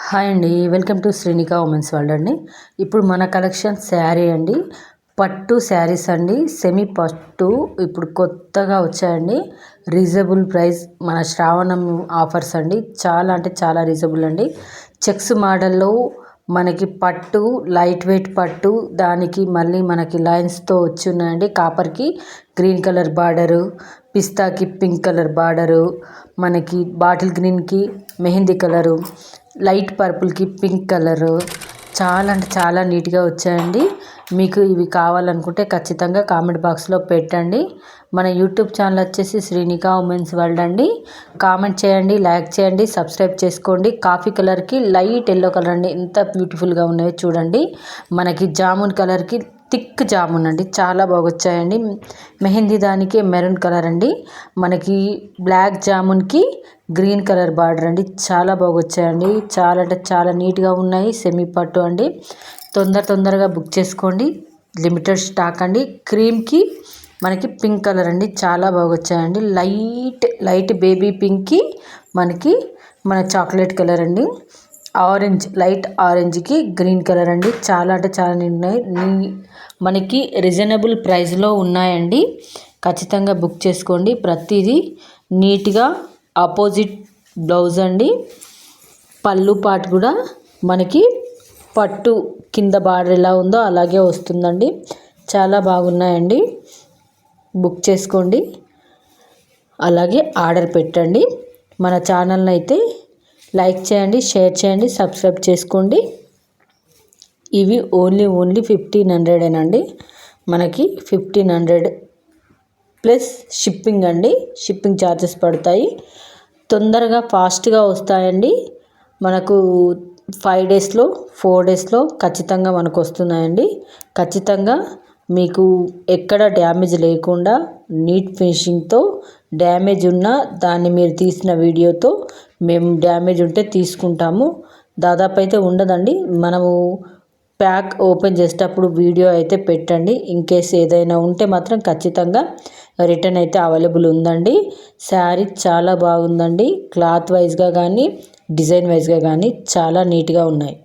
Hi అండి, welcome to Srinika women's world అండి. ఇప్పుడు మన కలెక్షన్ శారీ అండి, పట్టు శారీస్ అండి, సెమీ పట్టు ఇప్పుడు కొత్తగా వచ్చాయండి. రీజనబుల్ ప్రైస్, మన శ్రావణం ఆఫర్స్ అండి. చాలా అంటే చాలా రీజనబుల్ అండి. చెక్స్ మోడల్లో మనకి పట్టు, లైట్ వెయిట్ పట్టు, దానికి మళ్ళీ మనకి లైన్స్తో వచ్చి ఉన్నాయండి. కాపర్కి గ్రీన్ కలర్ బార్డరు, పిస్తాకి పింక్ కలర్ బార్డరు, మనకి బాటిల్ గ్రీన్కి మెహందీ కలరు, లైట్ పర్పుల్కి పింక్ కలరు, చాలా అంటే చాలా నీట్గా వచ్చాయండి. మీకు ఇవి కావాలనుకుంటే ఖచ్చితంగా కామెంట్ బాక్స్లో పెట్టండి. మన యూట్యూబ్ ఛానల్ వచ్చేసి శ్రీనిక ఉమెన్స్ వరల్డ్ అండి. కామెంట్ చేయండి, లైక్ చేయండి, సబ్స్క్రైబ్ చేసుకోండి. కాఫీ కలర్కి లైట్ ఎల్లో కలర్ అండి, ఎంత బ్యూటిఫుల్గా ఉన్నాయో చూడండి. మనకి జామున్ కలర్కి థిక్ జామున్ అండి, చాలా బాగా వచ్చాయండి. మెహందీ దానికి మెరూన్ కలర్ అండి, మనకి బ్లాక్ జామున్కి గ్రీన్ కలర్ బార్డర్ అండి, చాలా బాగా వచ్చాయండి. చాలా అంటే చాలా నీట్గా ఉన్నాయి. సెమీ పట్టు అండి, తొందరగా బుక్ చేసుకోండి, లిమిటెడ్ స్టాక్ అండి. క్రీమ్కి మనకి పింక్ కలర్ అండి, చాలా బాగా వచ్చాయండి. లైట్ బేబీ పింక్కి మనకి చాక్లెట్ కలర్ అండి, ఆరెంజ్ లైట్ ఆరెంజ్కి గ్రీన్ కలర్ అండి, చాలా అంటే చాలా ఉన్నాయి. మనకి రీజనబుల్ ప్రైస్లో ఉన్నాయండి. ఖచ్చితంగా బుక్ చేసుకోండి. ప్రతిదీ నీట్గా ఆపోజిట్ బ్లౌజ్ అండి. పళ్ళు పాటు కూడా మనకి పట్టు కింద బార్డర్ ఎలా ఉందో అలాగే వస్తుందండి. చాలా బాగున్నాయండి. బుక్ చేసుకోండి, అలాగే ఆర్డర్ పెట్టండి. మన ఛానల్ని అయితే లైక్ చేయండి, షేర్ చేయండి, సబ్స్క్రైబ్ చేసుకోండి. ఇవి ఓన్లీ 1500 అండి. మనకి 1500 ప్లస్ షిప్పింగ్ అండి. షిప్పింగ్ ఛార్జెస్ పడతాయి. తొందరగా ఫాస్ట్గా వస్తాయండి. మనకు 5 డేస్లో 4 డేస్లో ఖచ్చితంగా మనకు వస్తున్నాయండి. ఖచ్చితంగా మీకు ఎక్కడ డ్యామేజ్ లేకుండా నీట్ ఫినిషింగ్తో, డ్యామేజ్ ఉన్న దాన్ని మీరు తీసిన వీడియోతో మేము డ్యామేజ్ ఉంటే తీసుకుంటాము. దాదాపు అయితే ఉండదండి. మనము ప్యాక్ ఓపెన్ చేసేటప్పుడు వీడియో అయితే పెట్టండి. ఇన్ కేస్ ఏదైనా ఉంటే మాత్రం ఖచ్చితంగా రిటర్న్ అయితే అవైలబుల్ ఉందండి. శారీ చాలా బాగుందండి. క్లాత్ వైజ్గా కానీ డిజైన్ వైజ్గా కానీ చాలా నీట్గా ఉన్నాయి.